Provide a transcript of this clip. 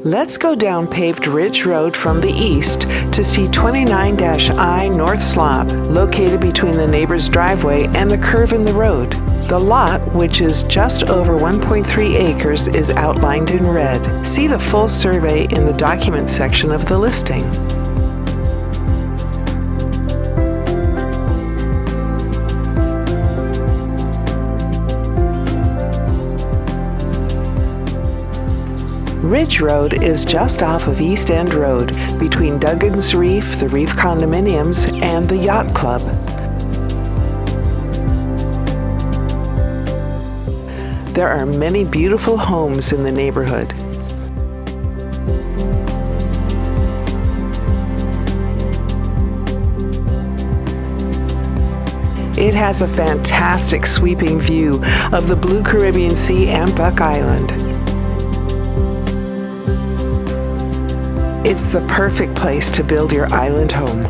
Let's go down paved Ridge Road from the east to see 29-I North Slob, located between the neighbor's driveway and the curve in the road. The lot, which is just over 1.3 acres, is outlined in red. See the full survey in the documents section of the listing. Ridge Road is just off of East End Road, between Duggan's Reef, the Reef Condominiums, and the Yacht Club. There are many beautiful homes in the neighborhood. It has a fantastic sweeping view of the blue Caribbean Sea and Buck Island. It's the perfect place to build your island home.